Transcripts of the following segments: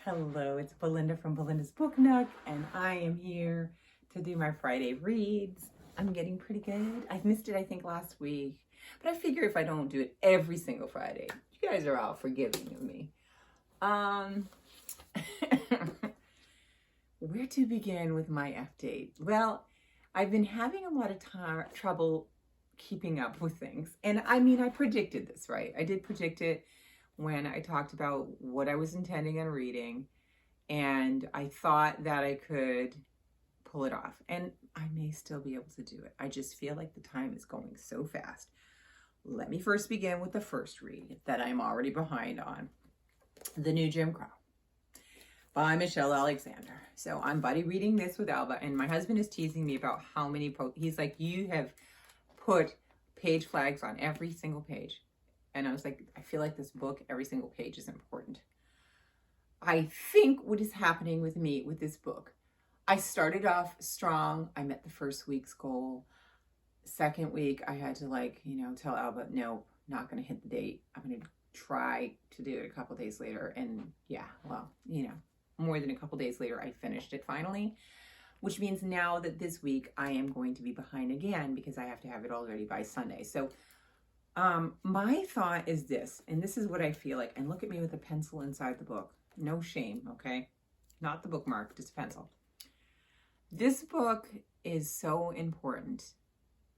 Hello, it's Belinda from Belinda's Book Nook, and I am here to do my Friday reads. I'm getting pretty good. I missed it, I think, last week, but I figure if I don't do it every single Friday, you guys are all forgiving of me. Where to begin with my update? Well, I've been having a lot of trouble keeping up with things, and I mean, I predicted this, right? I did predict it when I talked about what I was intending on reading, and I thought that I could pull it off, and I may still be able to do it. I just feel like the time is going so fast. Let me first begin with the first read that I'm already behind on, The New Jim Crow by Michelle Alexander. So I'm buddy reading this with Alba, and my husband is teasing me about how many he's like, you have put page flags on every single page. And I was like, I feel like this book, every single page is important. I think what is happening with me with this book, I started off strong. I met the first week's goal. Second week, I had to tell Alba, no, not going to hit the date. I'm going to try to do it a couple days later. And yeah, well, more than a couple days later, I finished it finally, which means now that this week I am going to be behind again because I have to have it all ready by Sunday. So my thought is this, and this is what I feel like, and look at me with a pencil inside the book. No shame, okay? Not the bookmark, just a pencil. This book is so important.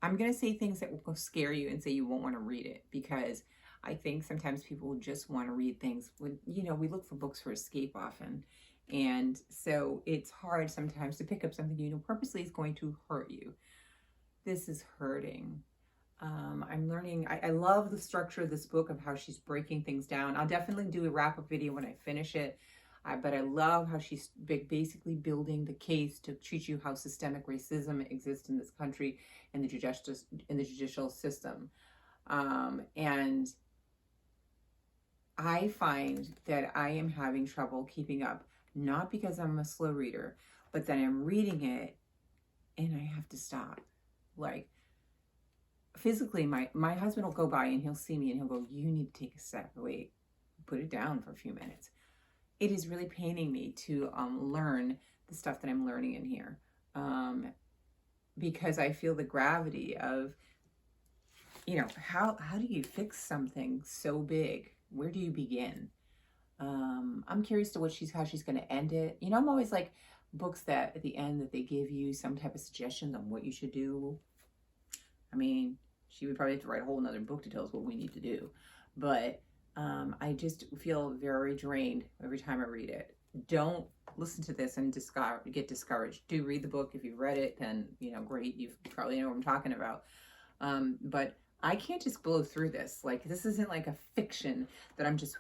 I'm going to say things that will scare you and say you won't want to read it, because I think sometimes people just want to read things when, we look for books for escape often. And so it's hard sometimes to pick up something purposely is going to hurt you. This is hurting. I'm learning. I love the structure of this book, of how she's breaking things down. I'll definitely do a wrap-up video when I finish it. But I love how she's basically building the case to teach you how systemic racism exists in this country, in the judicial system. And I find that I am having trouble keeping up, not because I'm a slow reader, but that I'm reading it and I have to stop. Like, physically, my husband will go by and he'll see me and he'll go, you need to take a step, wait, put it down for a few minutes. It is really paining me to learn the stuff that I'm learning in here, because I feel the gravity of, how do you fix something so big? Where do you begin? I'm curious to how she's going to end it. I'm always like books that at the end that they give you some type of suggestions on what you should do. I mean, she would probably have to write a whole nother book to tell us what we need to do. But I just feel very drained every time I read it. Don't listen to this and get discouraged. Do read the book. If you've read it, then, great. You probably know what I'm talking about. But I can't just blow through this. Like, this isn't like a fiction that I'm just,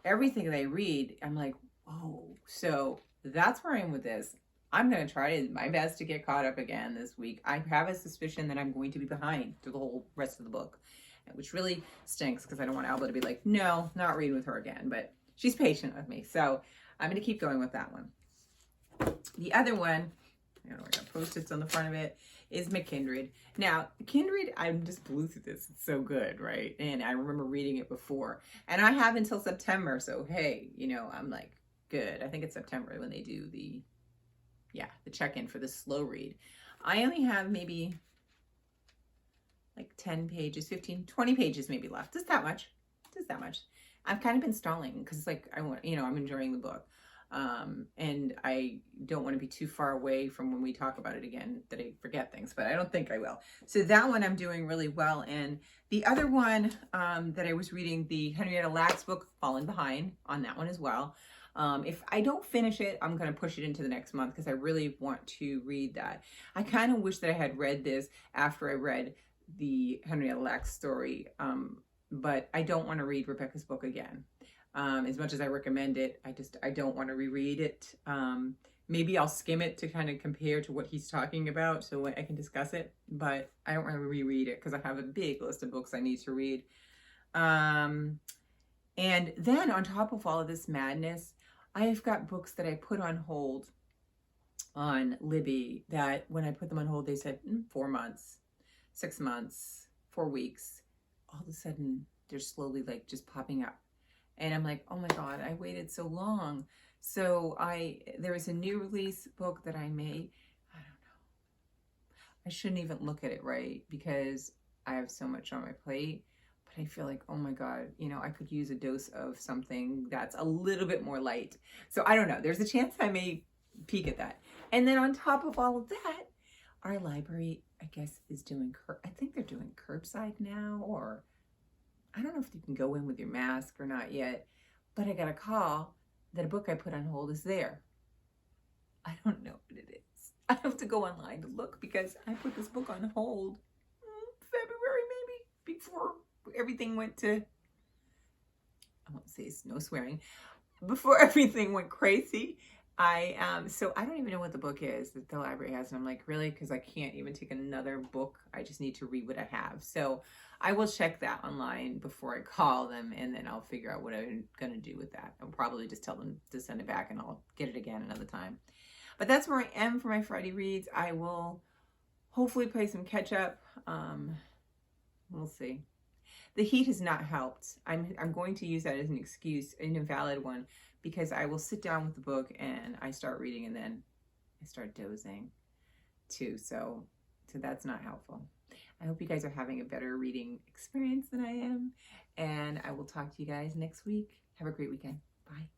everything that I read, I'm like, whoa. So that's where I am with this. I'm going to try my best to get caught up again this week. I have a suspicion that I'm going to be behind through the whole rest of the book, which really stinks because I don't want Alba to be like, no, not reading with her again. But she's patient with me. So I'm going to keep going with that one. The other one, I got Post-its on the front of it, is McKindred. Now, Kindred, I'm just blew through this. It's so good, right? And I remember reading it before. And I have until September. So, hey, I'm like, good. I think it's September when they do the check-in for the slow read. I only have maybe like 10 pages, 15, 20 pages maybe left. Just that much. I've kind of been stalling because I'm enjoying the book. And I don't want to be too far away from when we talk about it again that I forget things, but I don't think I will. So that one I'm doing really well. And the other one that I was reading, the Henrietta Lacks book, Fallen Behind, on that one as well. If I don't finish it, I'm going to push it into the next month because I really want to read that. I kind of wish that I had read this after I read the Henrietta Lacks story, but I don't want to read Rebecca's book again. As much as I recommend it, I don't want to reread it. Maybe I'll skim it to kind of compare to what he's talking about so I can discuss it, but I don't want to reread it because I have a big list of books I need to read. And then on top of all of this madness, I've got books that I put on hold on Libby that when I put them on hold, they said 4 months, 6 months, 4 weeks. All of a sudden, they're slowly just popping up. And I'm like, oh my God, I waited so long. So there was a new release book that I made. I don't know. I shouldn't even look at it, right? Because I have so much on my plate. But I feel like, oh my God, I could use a dose of something that's a little bit more light. So I don't know. There's a chance I may peek at that. And then on top of all of that, our library, I guess, is doing, I think they're doing curbside now, or I don't know if you can go in with your mask or not yet. But I got a call that a book I put on hold is there. I don't know what it is. I have to go online to look because I put this book on hold February, maybe, before everything went to, I won't say no swearing, before everything went crazy. So I don't even know what the book is that the library has. And I'm like, really? Because I can't even take another book. I just need to read what I have. So I will check that online before I call them, and then I'll figure out what I'm going to do with that. I'll probably just tell them to send it back and I'll get it again another time. But that's where I am for my Friday reads. I will hopefully play some catch up. We'll see. The heat has not helped. I'm going to use that as an excuse, an invalid one, because I will sit down with the book and I start reading and then I start dozing too. So that's not helpful. I hope you guys are having a better reading experience than I am. And I will talk to you guys next week. Have a great weekend. Bye.